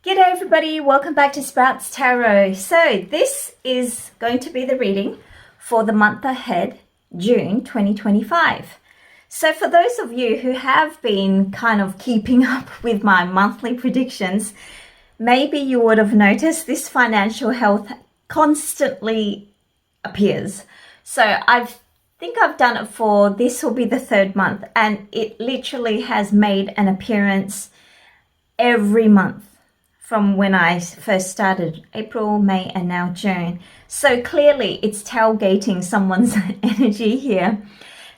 G'day everybody, welcome back to Sprouts Tarot. So this is going to be the reading for the month ahead, June 2025. So for those of you who have been kind of keeping up with my monthly predictions, maybe you would have noticed this financial health constantly appears. So I think I've done it for, this will be the third month, and it literally has made an appearance every month from when I first started, April, May, and now June. So clearly it's tailgating someone's energy here.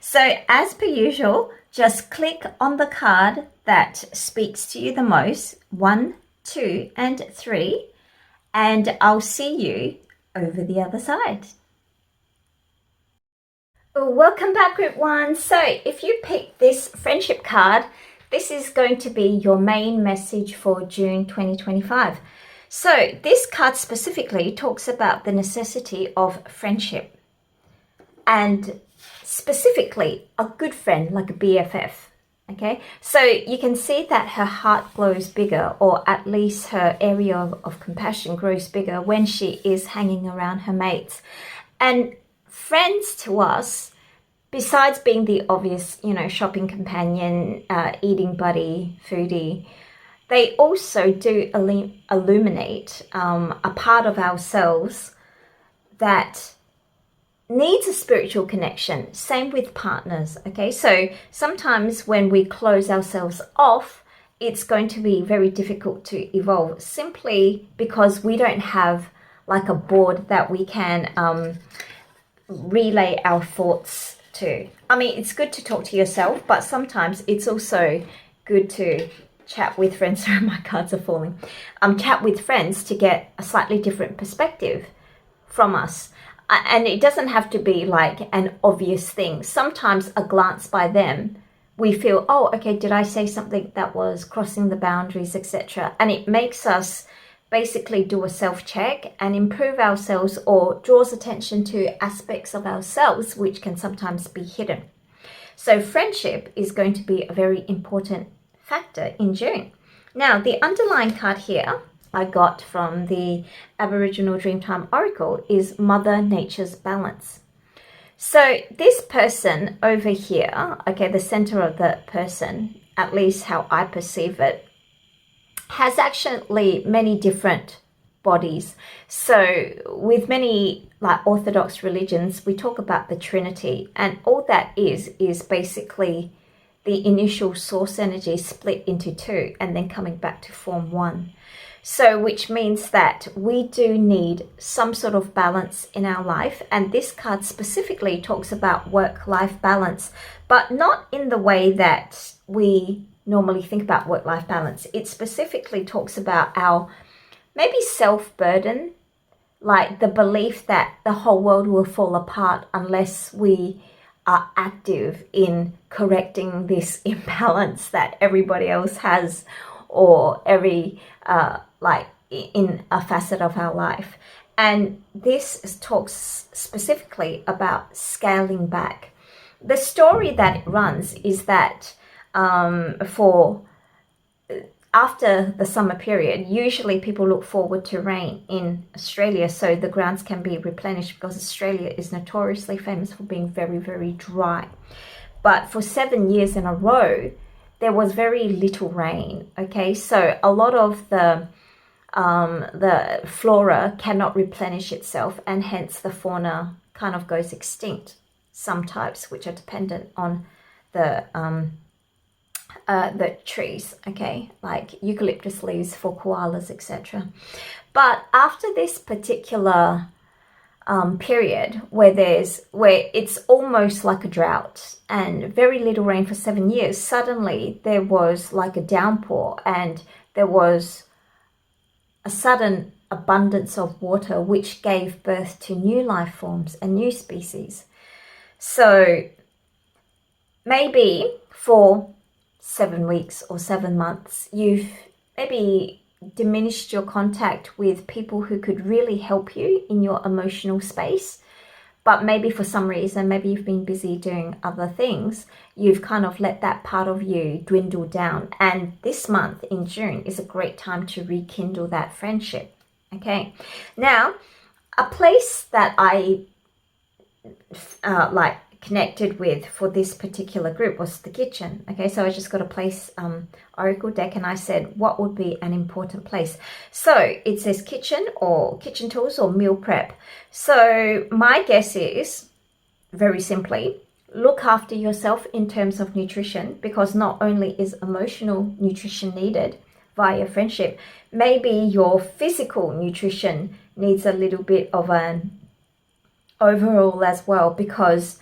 So as per usual, just click on the card that speaks to you the most, 1, 2, and 3, and I'll see you over the other side. Welcome back, Group 1. So if you pick this friendship card, this is going to be your main message for June 2025. So this card specifically talks about the necessity of friendship, and specifically a good friend, like a BFF. Okay, so you can see that her heart glows bigger, or at least her area of compassion grows bigger when she is hanging around her mates. And friends to us, besides being the obvious, shopping companion, eating buddy, foodie, they also do illuminate a part of ourselves that needs a spiritual connection. Same with partners, okay? So sometimes when we close ourselves off, it's going to be very difficult to evolve, simply because we don't have like a board that we can relay our thoughts to. I mean, it's good to talk to yourself, but sometimes it's also good to chat with friends. Sorry, my cards are falling. Chat with friends to get a slightly different perspective from us. And it doesn't have to be like an obvious thing. Sometimes a glance by them, we feel, oh, okay, did I say something that was crossing the boundaries, etc. And it makes us basically do a self-check and improve ourselves, or draws attention to aspects of ourselves which can sometimes be hidden. So friendship is going to be a very important factor in June. Now, the underlying card here I got from the Aboriginal Dreamtime Oracle is Mother Nature's balance. So this person over here, okay, the center of the person, at least how I perceive it, has actually many different bodies. So with many like Orthodox religions, we talk about the Trinity, and all that is basically the initial source energy split into two and then coming back to form one. So which means that we do need some sort of balance in our life. And this card specifically talks about work-life balance, but not in the way that we normally think about work-life balance. It specifically talks about our maybe self-burden, like the belief that the whole world will fall apart unless we are active in correcting this imbalance that everybody else has, or every in a facet of our life. And this talks specifically about scaling back. The story that it runs is that for after the summer period, usually people look forward to rain in Australia so the grounds can be replenished, because Australia is notoriously famous for being very, very dry. But for 7 years in a row, there was very little rain, okay? So a lot of the flora cannot replenish itself, and hence the fauna kind of goes extinct. Some types which are dependent on the trees, okay, like eucalyptus leaves for koalas, etc. But after this particular period where it's almost like a drought and very little rain for 7 years, suddenly there was like a downpour, and there was a sudden abundance of water which gave birth to new life forms and new species. So maybe for 7 weeks or 7 months, you've maybe diminished your contact with people who could really help you in your emotional space. but maybe for some reason, maybe you've been busy doing other things, you've kind of let that part of you dwindle down. And this month in June is a great time to rekindle that friendship. Okay, now a place that I like connected with for this particular group was the kitchen. Okay, so I just got a place oracle deck, and I said what would be an important place. So it says kitchen or kitchen tools or meal prep. So my guess is, very simply, look after yourself in terms of nutrition, because not only is emotional nutrition needed via friendship, maybe your physical nutrition needs a little bit of an overall as well, because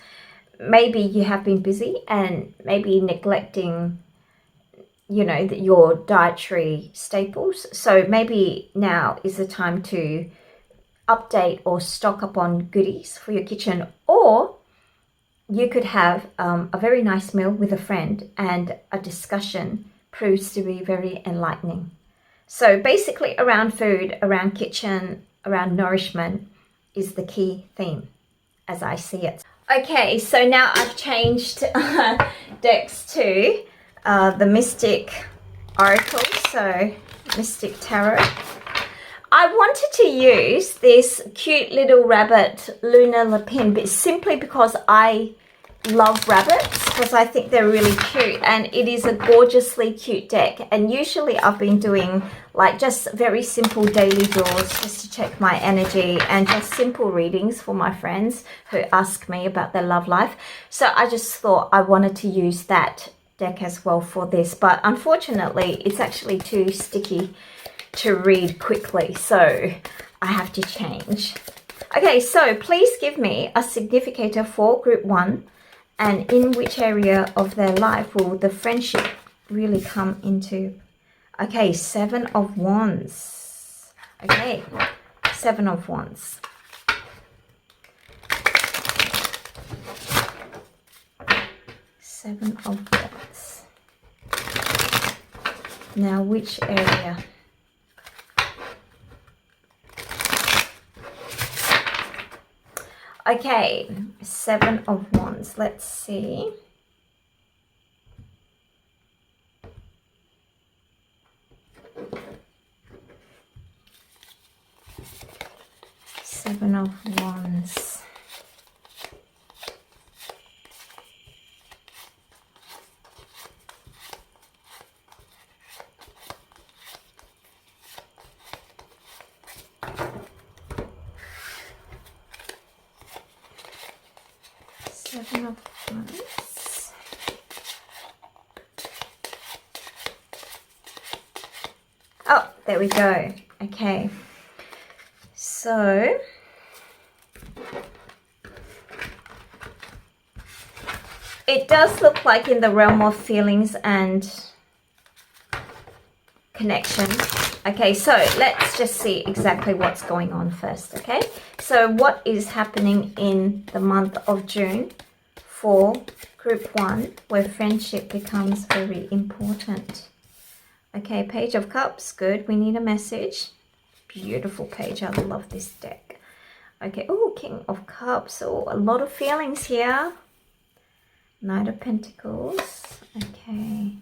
maybe you have been busy and maybe neglecting, you know, your dietary staples. So maybe now is the time to update or stock up on goodies for your kitchen. Or you could have a very nice meal with a friend, and a discussion proves to be very enlightening. So basically around food, around kitchen, around nourishment is the key theme as I see it. Okay, so now I've changed decks to the Mystic Oracle, so Mystic Tarot. I wanted to use this cute little rabbit Luna Lapin, but simply because I love rabbits, because I think they're really cute, and it is a gorgeously cute deck. And usually I've been doing like just very simple daily draws just to check my energy, and just simple readings for my friends who ask me about their love life. So I just thought I wanted to use that deck as well for this, but unfortunately it's actually too sticky to read quickly, so I have to change. Okay, so please give me a significator for group 1, and in which area of their life will the friendship really come into. Okay, 7 of Wands. Okay, 7 of Wands. Seven of Wands. Now, which area? Okay, 7 of Wands. Let's see. Seven of Wands. Seven of Wands. Oh, there we go. Okay. So it does look like in the realm of feelings and connection. Okay, so let's just see exactly what's going on first, okay? So what is happening in the month of June for group 1, where friendship becomes very important? Okay, Page of Cups, good. We need a message. Beautiful page. I love this deck. Okay, oh, King of Cups. Oh, a lot of feelings here. Knight of Pentacles. Okay.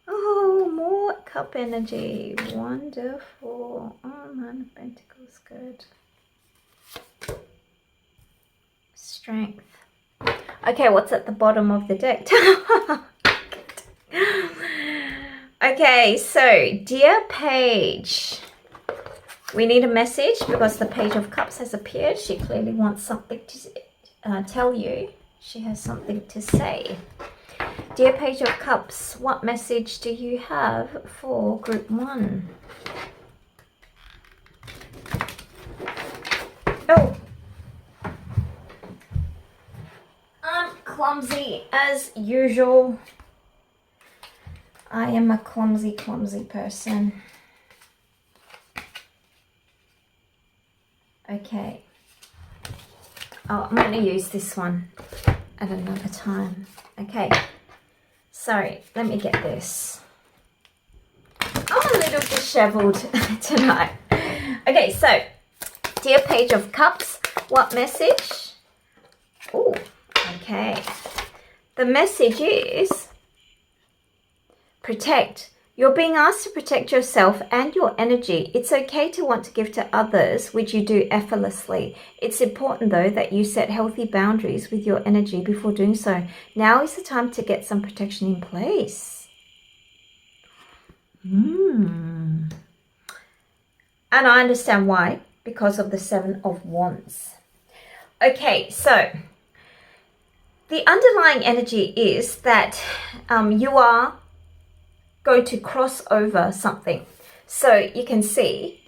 Oh, more cup energy. Wonderful. Oh, Nine of Pentacles, good. Strength. Okay, what's at the bottom of the deck? Okay, so dear Page, we need a message because the Page of Cups has appeared. She clearly wants something to tell you. She has something to say. Dear Page of Cups, what message do you have for group 1? Oh, I'm clumsy as usual. I am a clumsy person. Okay. Oh, I'm going to use this one at another time. Okay. Sorry, let me get this. I'm a little disheveled tonight. Okay, so, dear Page of Cups, what message Oh, okay. The message is protect. You're being asked to protect yourself and your energy. It's okay to want to give to others, which you do effortlessly. It's important, though, that you set healthy boundaries with your energy before doing so. Now is the time to get some protection in place. And I understand why, because of the Seven of Wands. Okay, so the underlying energy is that you are going to cross over something. So you can see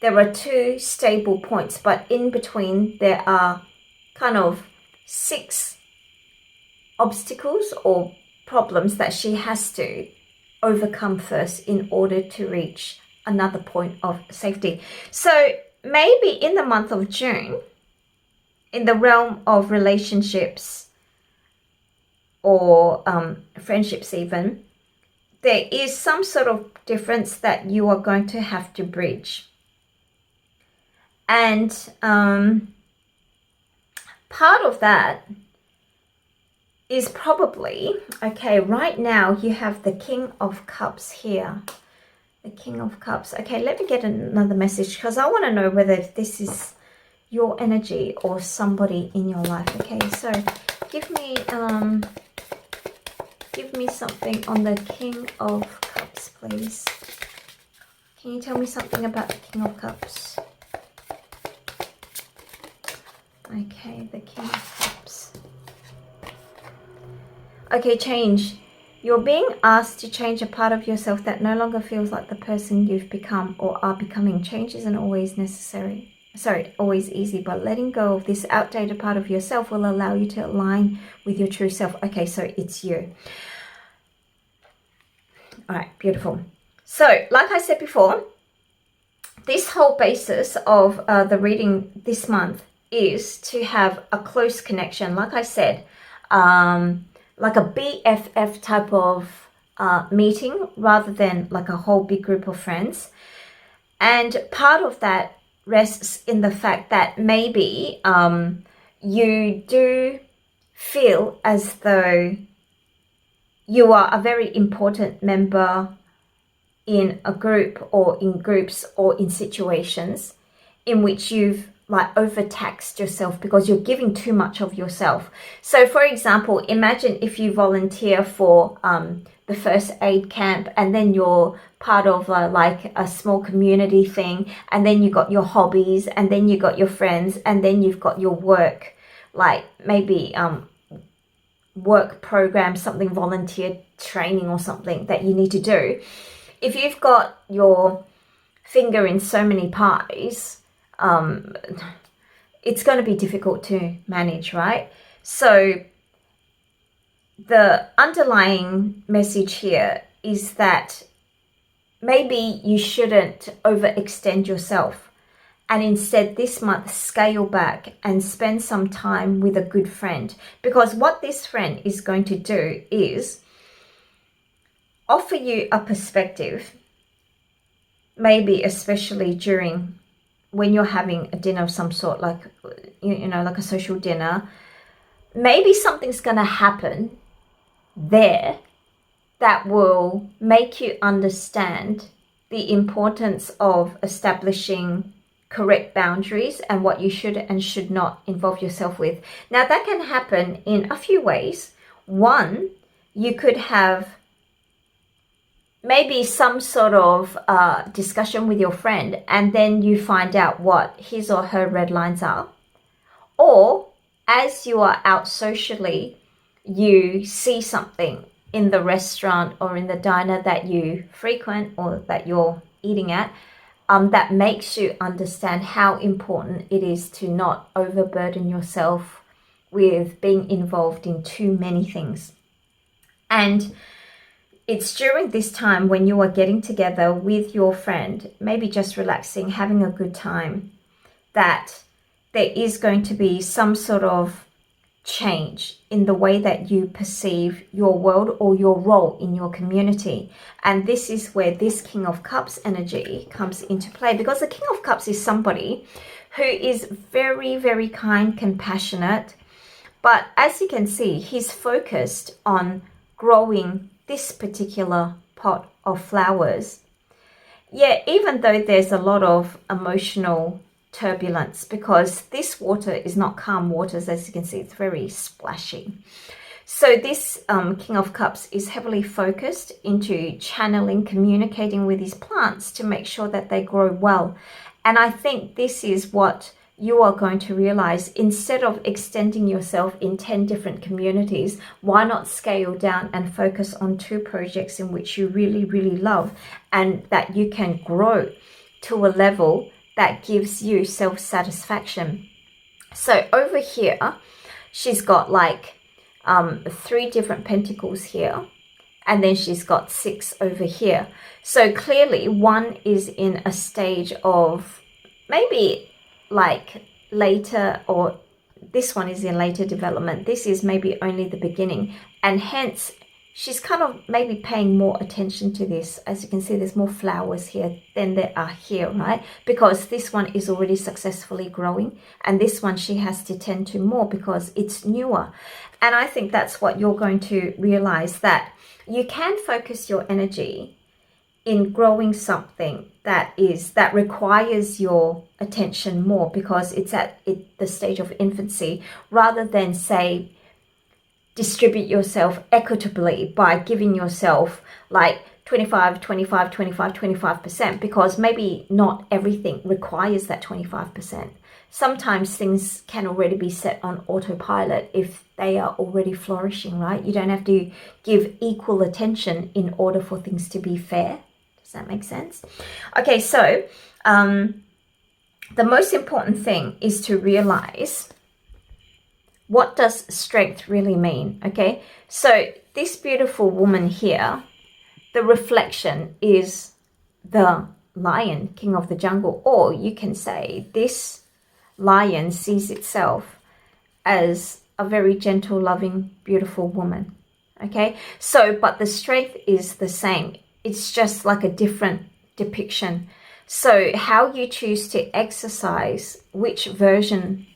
there are two stable points, but in between there are kind of 6 obstacles or problems that she has to overcome first in order to reach another point of safety. So maybe in the month of June, in the realm of relationships or friendships even, there is some sort of difference that you are going to have to bridge. And part of that is probably, okay, right now you have the King of Cups here. The King of Cups. Okay, let me get another message because I want to know whether this is your energy or somebody in your life. Okay, so give me something on the King of Cups, please. Can you tell me something about the King of Cups? Okay, the King of Cups. Okay, change. You're being asked to change a part of yourself that no longer feels like the person you've become or are becoming. Change isn't always necessary. Sorry, always easy, but letting go of this outdated part of yourself will allow you to align with your true self. Okay, so it's you. All right, beautiful. So, like I said before, this whole basis of the reading this month is to have a close connection. Like I said, like a BFF type of meeting rather than like a whole big group of friends. And part of that rests in the fact that maybe you do feel as though you are a very important member in a group or in groups or in situations in which you've like overtaxed yourself because you're giving too much of yourself. So for example, imagine if you volunteer for the first aid camp and then you're part of like a small community thing, and then you got your hobbies, and then you got your friends, and then you've got your work, like maybe work program, something volunteer training or something that you need to do. If you've got your finger in so many pies, it's going to be difficult to manage, right? So the underlying message here is that maybe you shouldn't overextend yourself, and instead this month scale back and spend some time with a good friend, because what this friend is going to do is offer you a perspective, maybe especially during when you're having a dinner of some sort, like, you know, like a social dinner. Maybe something's going to happen there that will make you understand the importance of establishing correct boundaries and what you should and should not involve yourself with. Now, that can happen in a few ways. One, you could have maybe some sort of discussion with your friend, and then you find out what his or her red lines are. Or as you are out socially, you see something in the restaurant or in the diner that you frequent or that you're eating at, that makes you understand how important it is to not overburden yourself with being involved in too many things. And it's during this time when you are getting together with your friend, maybe just relaxing, having a good time, that there is going to be some sort of change in the way that you perceive your world or your role in your community. And this is where this King of Cups energy comes into play, because the King of Cups is somebody who is very, very kind, compassionate, But as you can see, he's focused on growing this particular pot of flowers. Yeah, even though there's a lot of emotional turbulence, because this water is not calm waters, as you can see, it's very splashy. So this King of Cups is heavily focused into channeling, communicating with his plants to make sure that they grow well. And I think this is what you are going to realize. Instead of extending yourself in 10 different communities, why not scale down and focus on 2 projects in which you really, really love and that you can grow to a level that gives you self-satisfaction. So over here, she's got like 3 different pentacles here, and then she's got 6 over here. So clearly one is in a stage of maybe like later, or this one is in later development. This is maybe only the beginning, and hence she's kind of maybe paying more attention to this. As you can see, there's more flowers here than there are here, right? Because this one is already successfully growing, and this one she has to tend to more because it's newer. And I think that's what you're going to realize, that you can focus your energy in growing something that requires your attention more because it's at the stage of infancy, rather than say distribute yourself equitably by giving yourself like 25%, because maybe not everything requires that 25%. Sometimes things can already be set on autopilot if they are already flourishing, right? You don't have to give equal attention in order for things to be fair. Does that make sense? Okay, so the most important thing is to realize, what does strength really mean? Okay, so this beautiful woman here, the reflection is the lion, king of the jungle, or you can say this lion sees itself as a very gentle, loving, beautiful woman. Okay, so but the strength is the same. It's just like a different depiction. So how you choose to exercise which version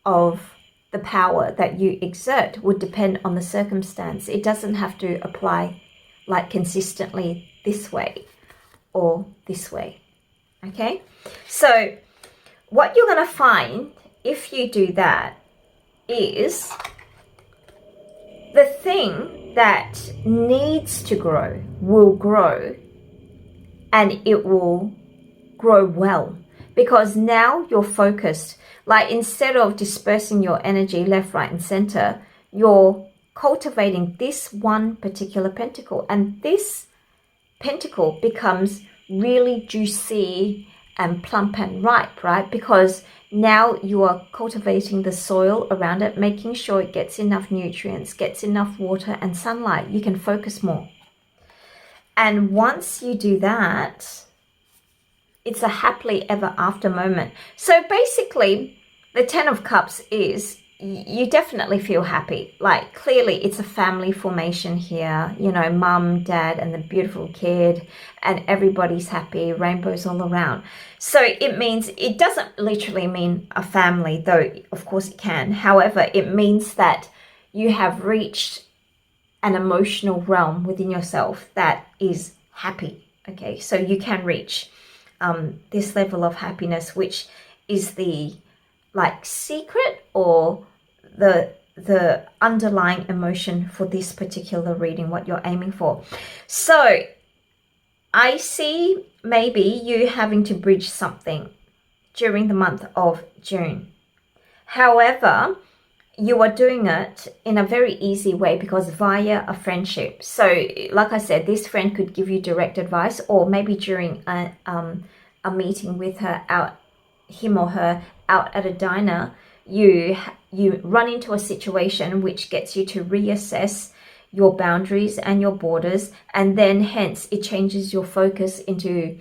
of the power that you exert would depend on the circumstance. It doesn't have to apply like consistently this way or this way. Okay, so what you're going to find if you do that is the thing that needs to grow will grow, and it will grow well, because now you're focused. Like, instead of dispersing your energy left, right, and center, you're cultivating this one particular pentacle, and this pentacle becomes really juicy and plump and ripe, right? Because now you are cultivating the soil around it, making sure it gets enough nutrients, gets enough water and sunlight. You can focus more. And once you do that, it's a happily ever after moment. So basically, the 10 of Cups is, you definitely feel happy. Like, clearly it's a family formation here, you know, mum, dad, and the beautiful kid, and everybody's happy, rainbows all around. So it means, it doesn't literally mean a family, though of course it can. However, it means that you have reached an emotional realm within yourself that is happy. Okay, so you can reach this level of happiness, which is the like secret or the underlying emotion for this particular reading, what you're aiming for. So I see maybe you having to bridge something during the month of June. However, you are doing it in a very easy way, because via a friendship. So like I said, this friend could give you direct advice, or maybe during a meeting with her, him or her out at a diner, you run into a situation which gets you to reassess your boundaries and your borders, and then hence it changes your focus into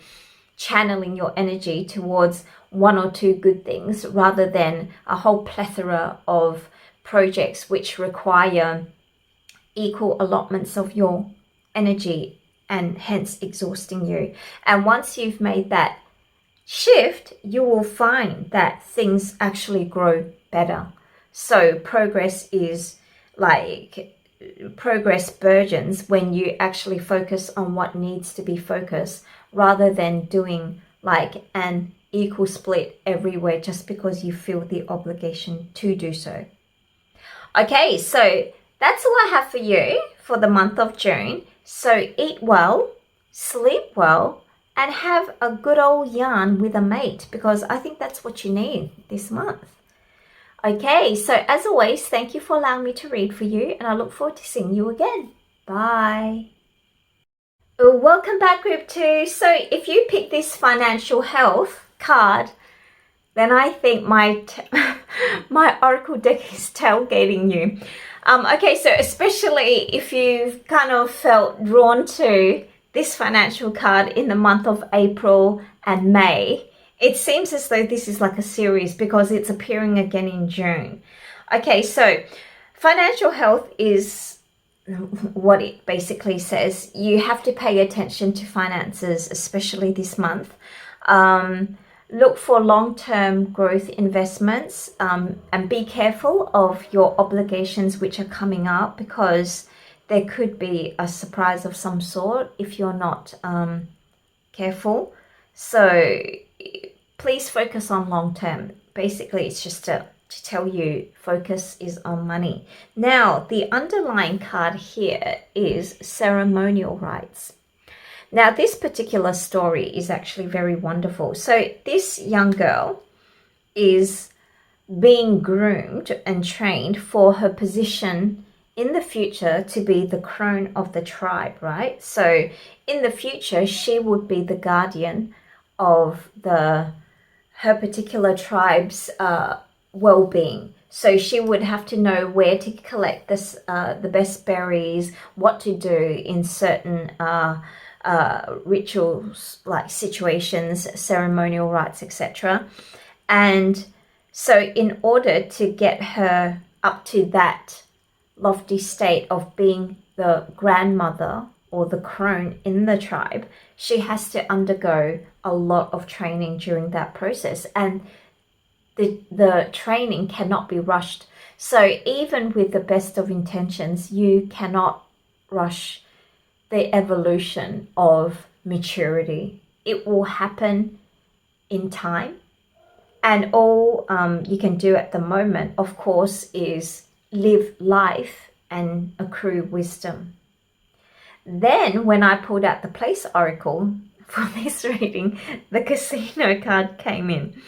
channeling your energy towards 1 or 2 good things, rather than a whole plethora of projects which require equal allotments of your energy and hence exhausting you. And once you've made that shift, you will find that things actually grow better. So progress burgeons when you actually focus on what needs to be focused, rather than doing like an equal split everywhere just because you feel the obligation to do so. Okay, so that's all I have for you for the month of June. So eat well, sleep well, and have a good old yarn with a mate, because I think that's what you need this month. Okay, so as always, thank you for allowing me to read for you, and I look forward to seeing you again. Bye. Welcome back, Group 2. So if you pick this financial health card, then I think my Oracle deck is tailgating you. Okay, so especially if you've kind of felt drawn to this financial card in the month of April and May, it seems as though this is like a series because it's appearing again in June. Okay, so financial health is what it basically says. You have to pay attention to finances, especially this month. Look for long-term growth investments, and be careful of your obligations which are coming up, because there could be a surprise of some sort if you're not careful. So please focus on long-term. Basically, it's just to tell you focus is on money. Now, the underlying card here is ceremonial rites. Now, this particular story is actually very wonderful. So this young girl is being groomed and trained for her position in the future to be the crone of the tribe, right? So in the future, she would be the guardian of her particular tribe's well-being. So she would have to know where to collect the best berries, what to do in certain rituals, like situations, ceremonial rites, etc. And so in order to get her up to that lofty state of being the grandmother or the crone in the tribe, she has to undergo a lot of training during that process, and the training cannot be rushed. So even with the best of intentions, you cannot rush the evolution of maturity. It will happen in time, and all you can do at the moment, of course, is live life and accrue wisdom. Then when I pulled out the place oracle for this reading, the casino card came in.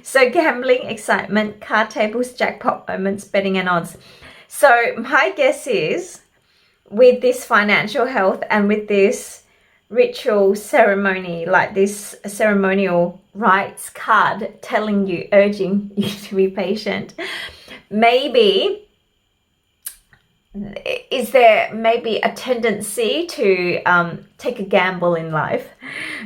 So gambling, excitement, card tables, jackpot moments, betting and odds. So my guess is, with this financial health and with this ritual ceremony, like this ceremonial rites card telling you, urging you to be patient, maybe is there maybe a tendency to take a gamble in life?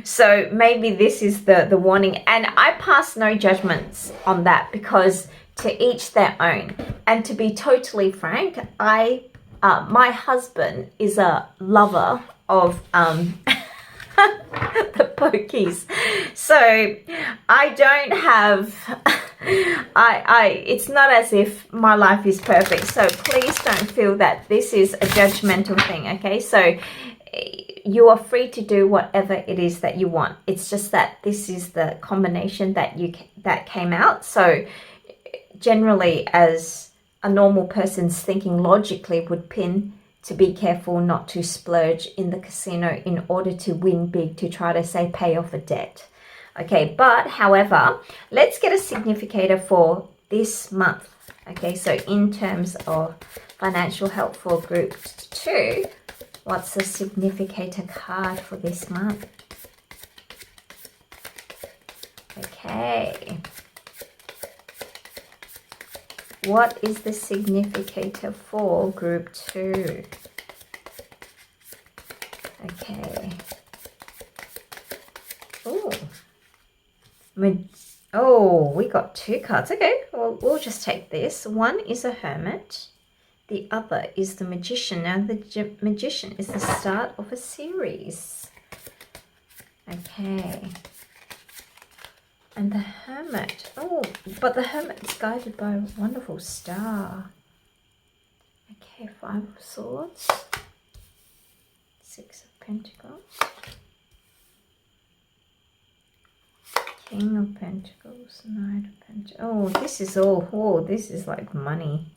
So maybe this is the warning, and I pass no judgments on that, because to each their own. And to be totally frank, my husband is a lover of the pokies, so I don't have it's not as if my life is perfect, so please don't feel that this is a judgmental thing. Okay, so you are free to do whatever it is that you want. It's just that this is the combination that came out. So generally, as a normal person's thinking logically would pin to be careful not to splurge in the casino in order to win big, to try to say pay off a debt. Okay, but however, let's get a significator for this month. Okay, so in terms of financial help for group 2, what's the significator card for this month? Okay. What is the significator for group 2? Okay. Oh, we got 2 cards. Okay, well, we'll just take this. One is a hermit. The other is the magician. Now, the magician is the start of a series. Okay. And the Hermit. Oh, but the Hermit is guided by a wonderful star. Okay, 5 of Swords. 6 of Pentacles. King of Pentacles. Knight of Pentacles. Oh, this is all. Oh, this is like money.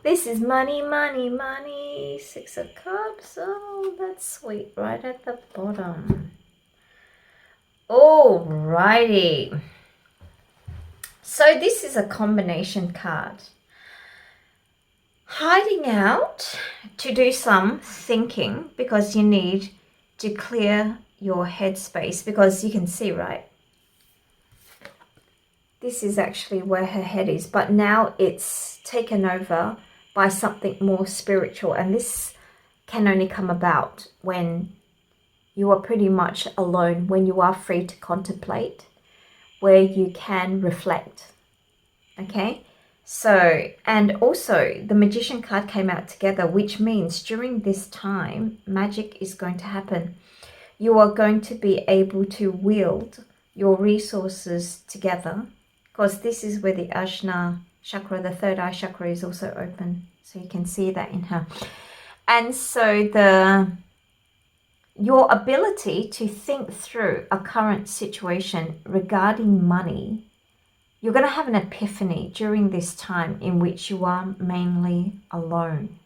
This is money, money, money. 6 of Cups. Oh, that's sweet. Right at the bottom. Alrighty. So this is a combination card. Hiding out to do some thinking because you need to clear your headspace, because you can see, right? This is actually where her head is, but now it's taken over by something more spiritual, and this can only come about when you are pretty much alone, when you are free to contemplate, where you can reflect. Okay, so, and also the Magician card came out together, which means during this time magic is going to happen. You are going to be able to wield your resources together, because this is where the Ajna chakra, the third eye chakra, is also open, so you can see that in her. And so your ability to think through a current situation regarding money, you're going to have an epiphany during this time in which you are mainly alone.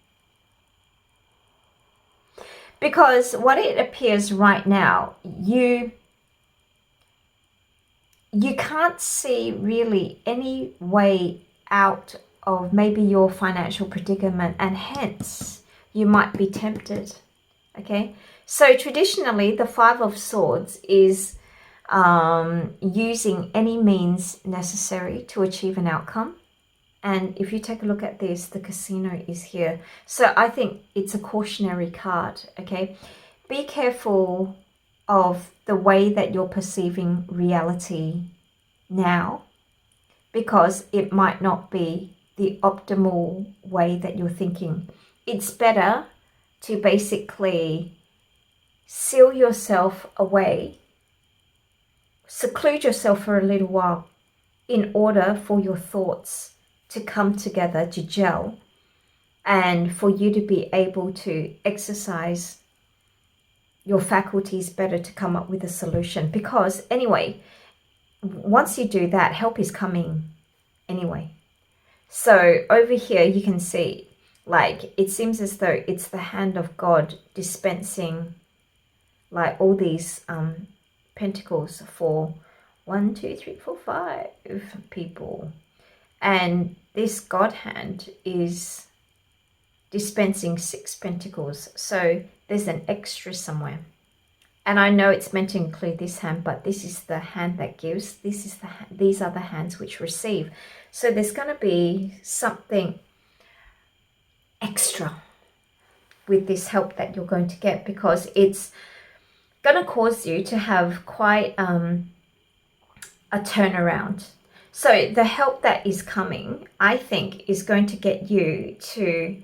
Because what it appears right now, you can't see really any way out of maybe your financial predicament, and hence you might be tempted. Okay, so traditionally the 5 of Swords is using any means necessary to achieve an outcome. And if you take a look at this, the Casino is here. So I think it's a cautionary card, okay? Be careful of the way that you're perceiving reality now, because it might not be the optimal way that you're thinking. It's better to basically seal yourself away, seclude yourself for a little while in order for your thoughts to come together, to gel, and for you to be able to exercise your faculties better to come up with a solution. Because anyway, once you do that, help is coming anyway. So over here you can see, like, it seems as though it's the hand of God dispensing like all these pentacles for 1, 2, 3, 4, 5 people, and this God hand is dispensing 6 pentacles. So there's an extra somewhere, and I know it's meant to include this hand, but this is the hand that gives. This is these are the hands which receive. So there's going to be something extra with this help that you're going to get, because it's going to cause you to have quite a turnaround. So the help that is coming, I think, is going to get you to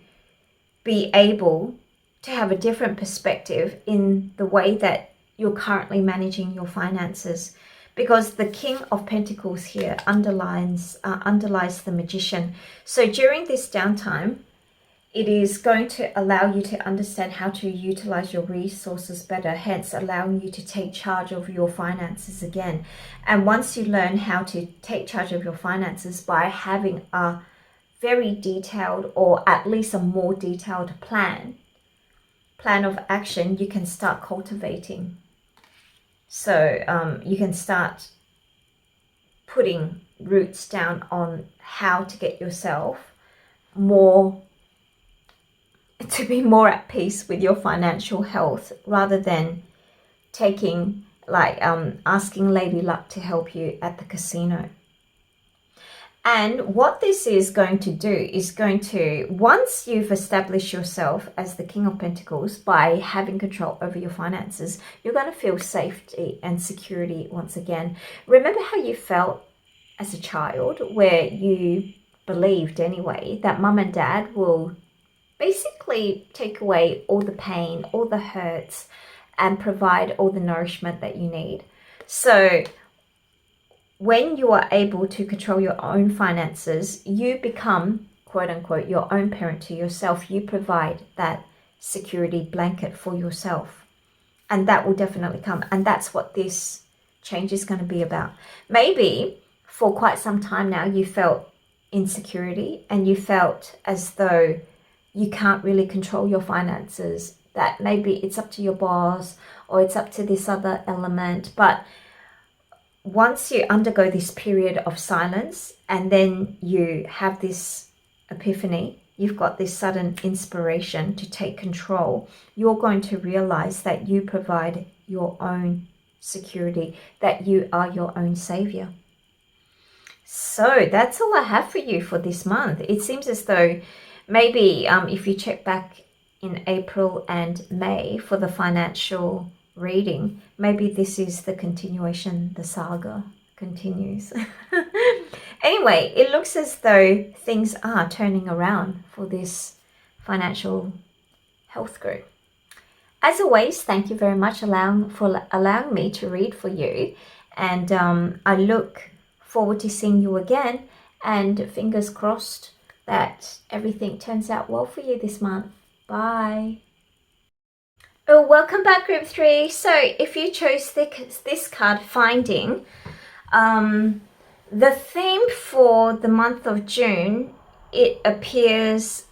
be able to have a different perspective in the way that you're currently managing your finances, because the King of Pentacles here underlies the Magician. So during this downtime, it is going to allow you to understand how to utilize your resources better, hence allowing you to take charge of your finances again. And once you learn how to take charge of your finances by having a very detailed, or at least a more detailed plan of action, you can start cultivating. So you can start putting roots down on how to get yourself to be more at peace with your financial health, rather than taking, like, asking Lady Luck to help you at the casino. And what this is going to do is going to, once you've established yourself as the King of Pentacles by having control over your finances, you're going to feel safety and security once again. Remember how you felt as a child, where you believed anyway that mum and dad will basically take away all the pain, all the hurts, and provide all the nourishment that you need. So when you are able to control your own finances, you become, quote unquote, your own parent to yourself. You provide that security blanket for yourself. And that will definitely come. And that's what this change is going to be about. Maybe for quite some time now, you felt insecurity and you felt as though you can't really control your finances, that maybe it's up to your boss or it's up to this other element. But once you undergo this period of silence and then you have this epiphany, you've got this sudden inspiration to take control, you're going to realize that you provide your own security, that you are your own savior. So that's all I have for you for this month. It seems as though maybe if you check back in April and May for the financial reading, maybe this is the continuation, the saga continues. Anyway, it looks as though things are turning around for this financial health group. As always, thank you very much for allowing me to read for you. And I look forward to seeing you again. And fingers crossed that everything turns out well for you this month. Bye. Oh, welcome back, Group 3. So if you chose this card, Finding, the theme for the month of June, it appears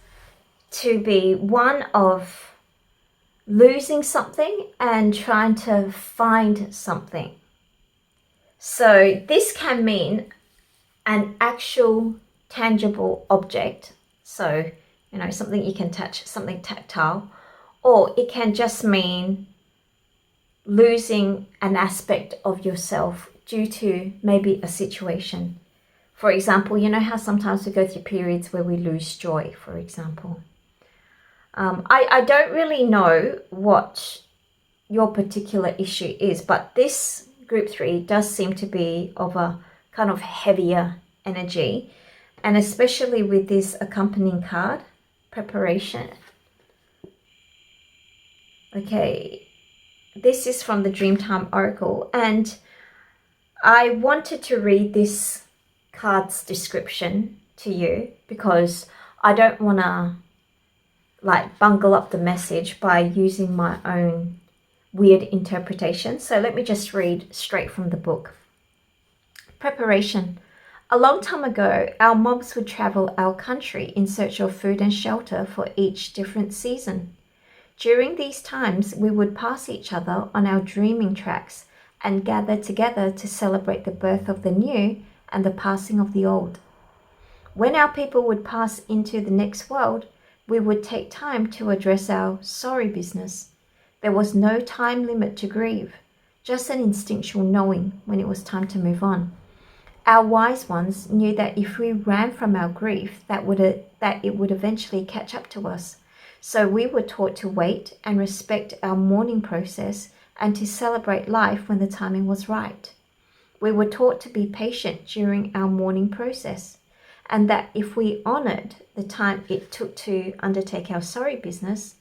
to be one of losing something and trying to find something. So this can mean an actual tangible object. So, you know, something you can touch, something tactile, or it can just mean losing an aspect of yourself due to maybe a situation. For example, you know how sometimes we go through periods where we lose joy, for example. I don't really know what your particular issue is, but this Group 3 does seem to be of a kind of heavier energy, and especially with this accompanying card, Preparation. Okay, this is from the Dreamtime Oracle, and I wanted to read this card's description to you because I don't want to like bungle up the message by using my own weird interpretation. So let me just read straight from the book. Preparation. A long time ago, our mobs would travel our country in search of food and shelter for each different season. During these times, we would pass each other on our dreaming tracks and gather together to celebrate the birth of the new and the passing of the old. When our people would pass into the next world, we would take time to address our sorry business. There was no time limit to grieve, just an instinctual knowing when it was time to move on. Our wise ones knew that if we ran from our grief, that it would eventually catch up to us. So we were taught to wait and respect our mourning process and to celebrate life when the timing was right. We were taught to be patient during our mourning process, and that if we honored the time it took to undertake our sorry business,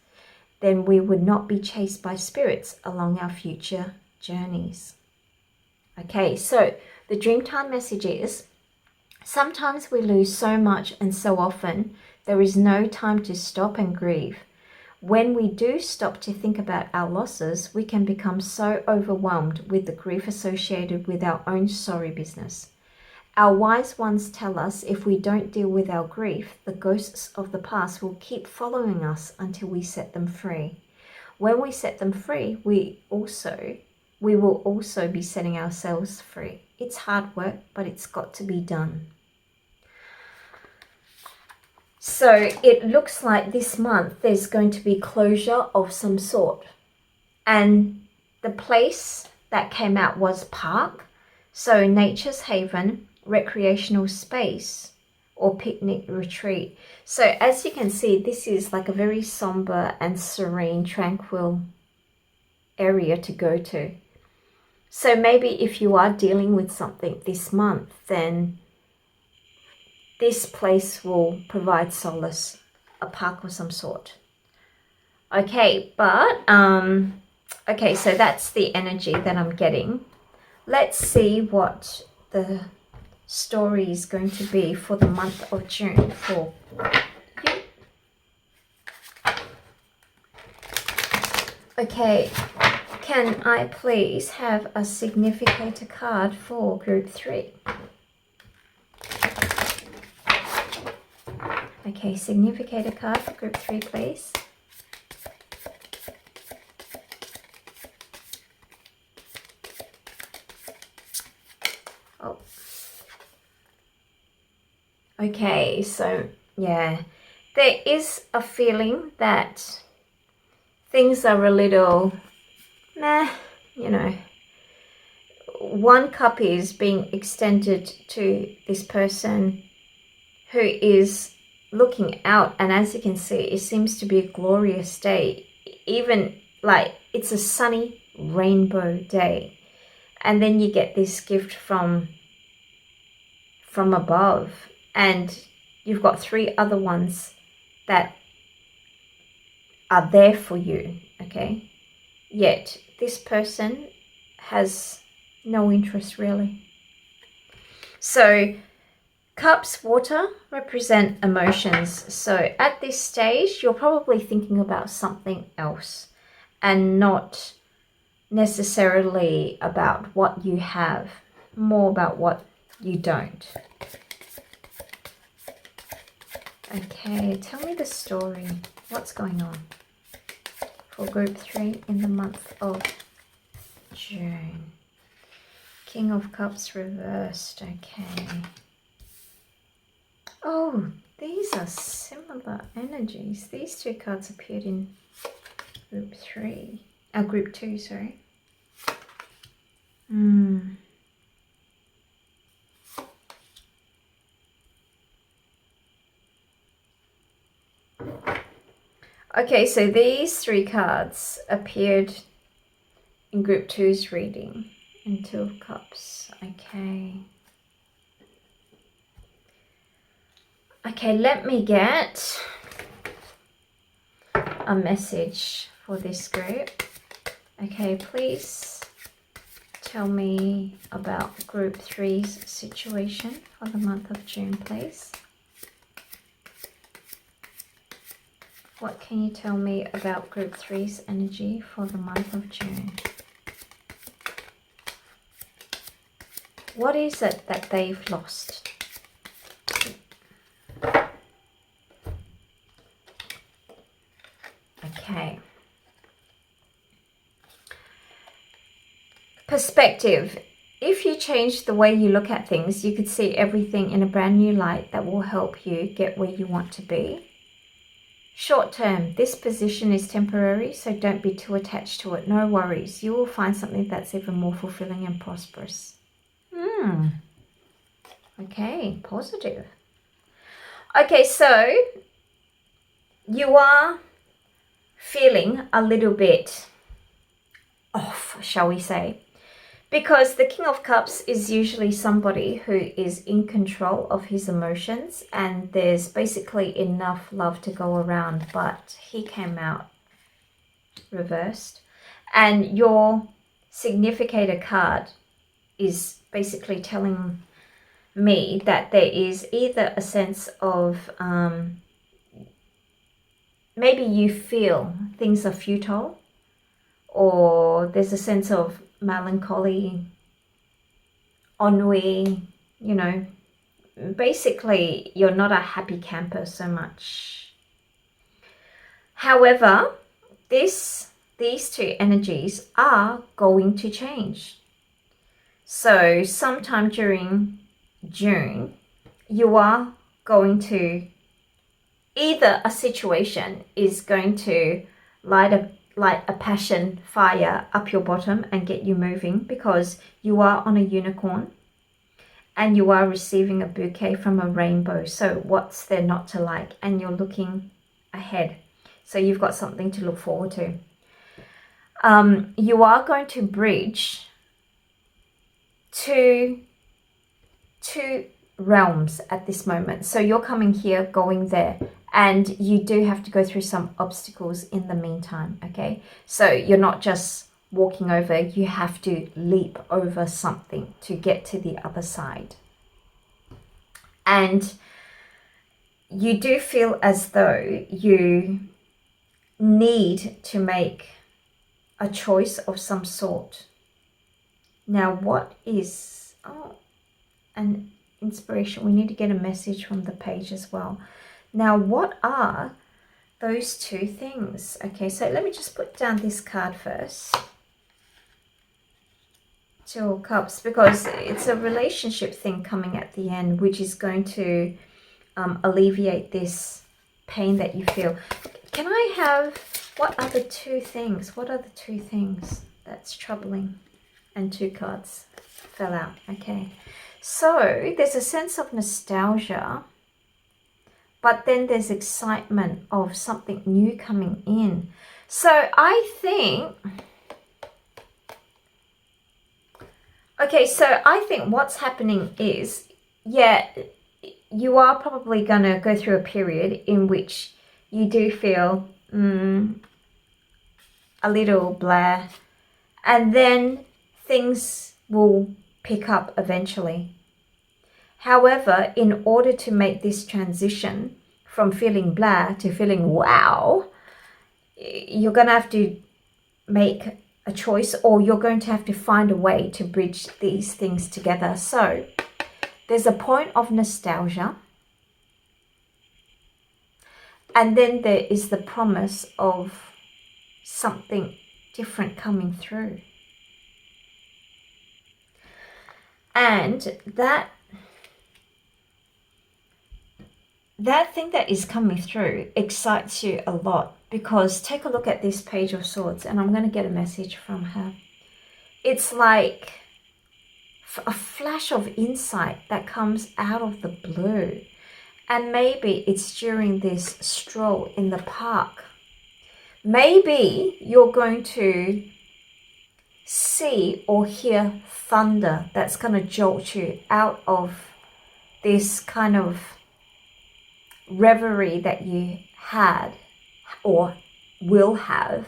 then we would not be chased by spirits along our future journeys. Okay, so the Dreamtime message is, sometimes we lose so much and so often, there is no time to stop and grieve. When we do stop to think about our losses, we can become so overwhelmed with the grief associated with our own sorry business. Our wise ones tell us if we don't deal with our grief, the ghosts of the past will keep following us until we set them free. When we set them free, we will also be setting ourselves free. It's hard work, but it's got to be done. So it looks like this month there's going to be closure of some sort. And the place that came out was park. So nature's haven, recreational space, or picnic retreat. So as you can see, this is like a very somber and serene, tranquil area to go to. So maybe if you are dealing with something this month, then this place will provide solace, a park of some sort. Okay, but, okay, so that's the energy that I'm getting. Let's see what the the story is going to be for the month of June for you. Okay, can I please have a significator card for group 3? Okay, significator card for group 3, please. Oh. Okay, so yeah, there is a feeling that things are a little meh, you know. One cup is being extended to this person who is looking out, and as you can see, it seems to be a glorious day, even like it's a sunny rainbow day, and then you get this gift from above, and you've got 3 other ones that are there for you, okay? Yet this person has no interest really. So cups, water, represent emotions. So at this stage, you're probably thinking about something else and not necessarily about what you have, more about what you don't. Okay, tell me the story. What's going on for group 3 in the month of June? King of Cups reversed, okay. Oh, these are similar energies. These 2 cards appeared in group 3. Group 2, sorry. Okay, so these 3 cards appeared in group 2's reading. And 2 of Cups, okay. Okay, let me get a message for this group. Okay, please tell me about group 3's situation for the month of June, please. What can you tell me about group 3's energy for the month of June? What is it that they've lost? Okay. Perspective. If you change the way you look at things, you could see everything in a brand new light that will help you get where you want to be. Short term, this position is temporary, so don't be too attached to it. No worries. You will find something that's even more fulfilling and prosperous. Okay, positive. Okay, so you are feeling a little bit off, shall we say, because the King of Cups is usually somebody who is in control of his emotions, and there's basically enough love to go around, but he came out reversed. And your significator card is basically telling me that there is either a sense of maybe you feel things are futile, or there's a sense of melancholy, ennui, you know, basically you're not a happy camper so much. However, these 2 energies are going to change. So sometime during June, you are going to, either a situation is going to light a passion fire up your bottom and get you moving, because you are on a unicorn and you are receiving a bouquet from a rainbow. So what's there not to like? And you're looking ahead. So you've got something to look forward to. You are going to bridge two realms at this moment. So you're coming here, going there, and you do have to go through some obstacles in the meantime, okay? So you're not just walking over. You have to leap over something to get to the other side. And you do feel as though you need to make a choice of some sort. Now, what is... an inspiration. We need to get a message from the page as well. Now, what are those two things? Okay, so let me just put down this card first. Two of Cups, because it's a relationship thing coming at the end, which is going to alleviate this pain that you feel. Can I have... what are the two things? What are the two things that's troubling? And two cards fell out. Okay. So there's a sense of nostalgia, but then there's excitement of something new coming in. So I think, okay, so I think what's happening is, yeah, you are probably going to go through a period in which you do feel a little blah, and then things will pick up eventually. However, in order to make this transition from feeling blah to feeling wow, you're going to have to make a choice, or you're going to have to find a way to bridge these things together. So there's a point of nostalgia, and then there is the promise of something different coming through. And that thing that is coming through excites you a lot, because take a look at this Page of Swords, and I'm going to get a message from her. It's like a flash of insight that comes out of the blue, and maybe it's during this stroll in the park. Maybe you're going to see or hear thunder that's going to jolt you out of this kind of reverie that you had or will have,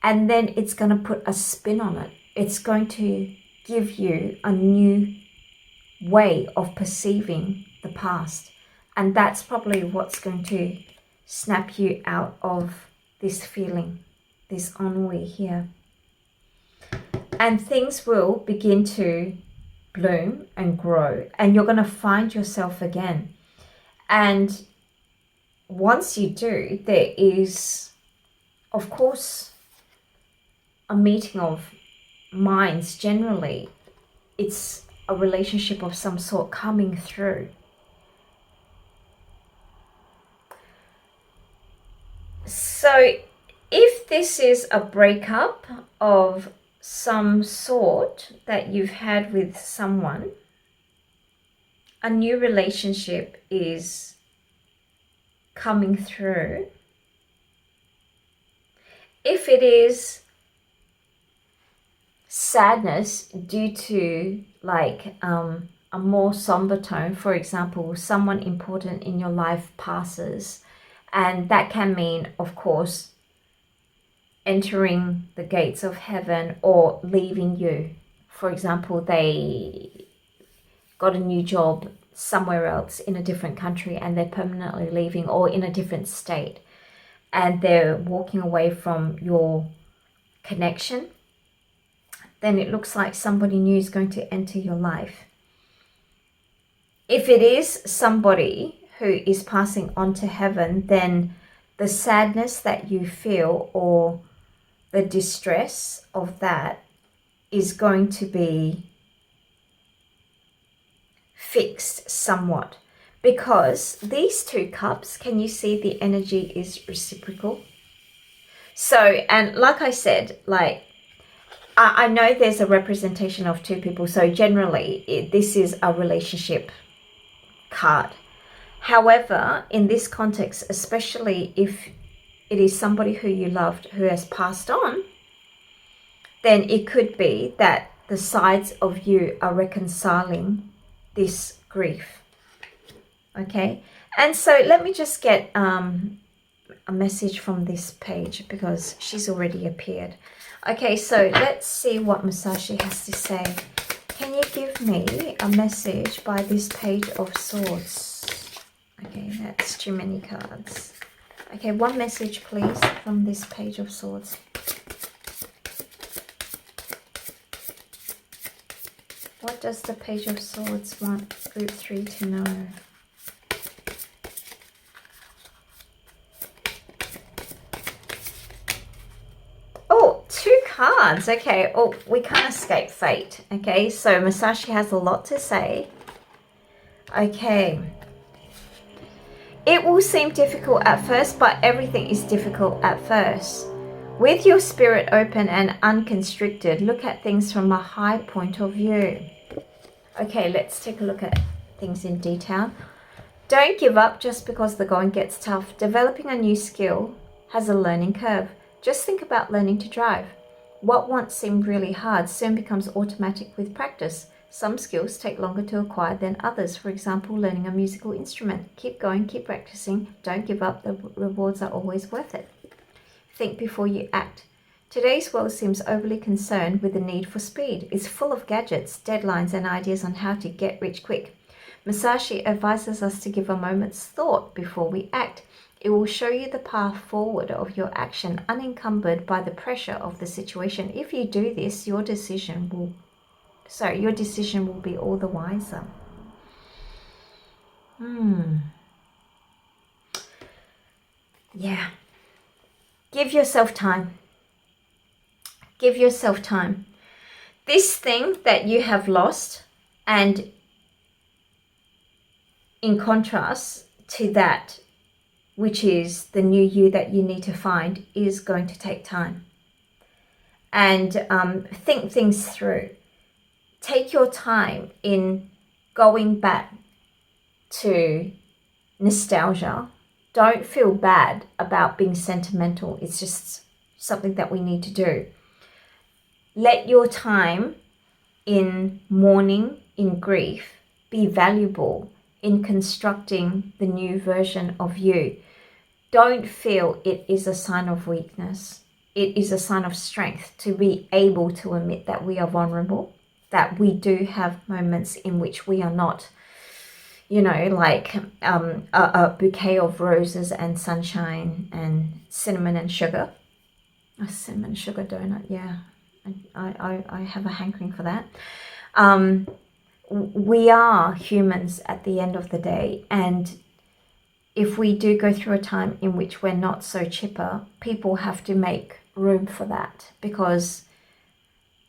and then it's going to put a spin on it. It's going to give you a new way of perceiving the past, and that's probably what's going to snap you out of this feeling, this ennui here. And things will begin to bloom and grow, and you're going to find yourself again. And once you do, there is, of course, a meeting of minds. Generally, it's a relationship of some sort coming through. So if this is a breakup of some sort that you've had with someone, a new relationship is coming through. If it is sadness due to like a more somber tone, for example, someone important in your life passes, and that can mean, of course, entering the gates of heaven or leaving you. For example, they got a new job somewhere else in a different country and they're permanently leaving, or in a different state, and they're walking away from your connection, then it looks like somebody new is going to enter your life. If it is somebody who is passing on to heaven, then the sadness that you feel or the distress of that is going to be fixed somewhat, because these two cups, can you see the energy is reciprocal? So, and like I said, like I know there's a representation of two people, so generally this is a relationship card. However, in this context, especially if it is somebody who you loved who has passed on, then it could be that the sides of you are reconciling this grief. Okay, and so let me just get a message from this page because she's already appeared. Okay, so let's see what Musashi has to say. Can you give me a message by this Page of Swords? Okay, that's too many cards. Okay, one message please from this Page of Swords. What does the Page of Swords want Group 3 to know? Oh, 2 cards. Okay. Oh, we can't escape fate. Okay, so Musashi has a lot to say. Okay. It will seem difficult at first, but everything is difficult at first. With your spirit open and unconstricted, look at things from a high point of view. Okay, let's take a look at things in detail. Don't give up just because the going gets tough. Developing a new skill has a learning curve. Just think about learning to drive. What once seemed really hard soon becomes automatic with practice. Some skills take longer to acquire than others. For example, learning a musical instrument. Keep going, keep practicing. Don't give up. The rewards are always worth it. Think before you act. Today's world seems overly concerned with the need for speed. It's full of gadgets, deadlines, and ideas on how to get rich quick. Musashi advises us to give a moment's thought before we act. It will show you the path forward of your action, unencumbered by the pressure of the situation. If you do this, your decision will be all the wiser. Yeah. Give yourself time. Give yourself time. This thing that you have lost, and in contrast to that, which is the new you that you need to find, is going to take time. And think things through. Take your time in going back to nostalgia. Don't feel bad about being sentimental. It's just something that we need to do. Let your time in mourning, in grief, be valuable in constructing the new version of you. Don't feel it is a sign of weakness. It is a sign of strength to be able to admit that we are vulnerable, that we do have moments in which we are not, like a bouquet of roses and sunshine and cinnamon and sugar. A cinnamon sugar donut, yeah. I have a hankering for that. We are humans at the end of the day, and if we do go through a time in which we're not so chipper, people have to make room for that, because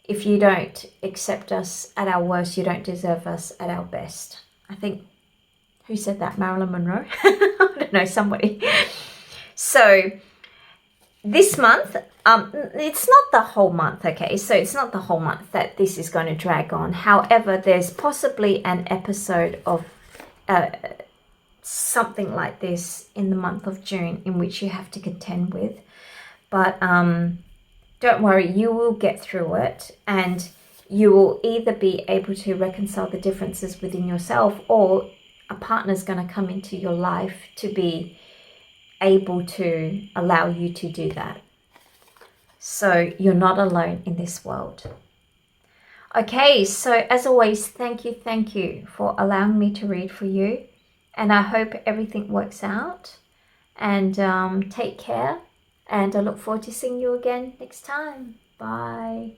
if you don't accept us at our worst, you don't deserve us at our best. I think, who said that? Marilyn Monroe? I don't know, somebody. So this month, it's not the whole month, okay? So it's not the whole month that this is going to drag on. However, there's possibly an episode of something like this in the month of June in which you have to contend with. But don't worry, you will get through it, and you will either be able to reconcile the differences within yourself, or a partner's going to come into your life to be able to allow you to do that. So you're not alone in this world. Okay, so as always, thank you for allowing me to read for you. And I hope everything works out. And take care. And I look forward to seeing you again next time. Bye.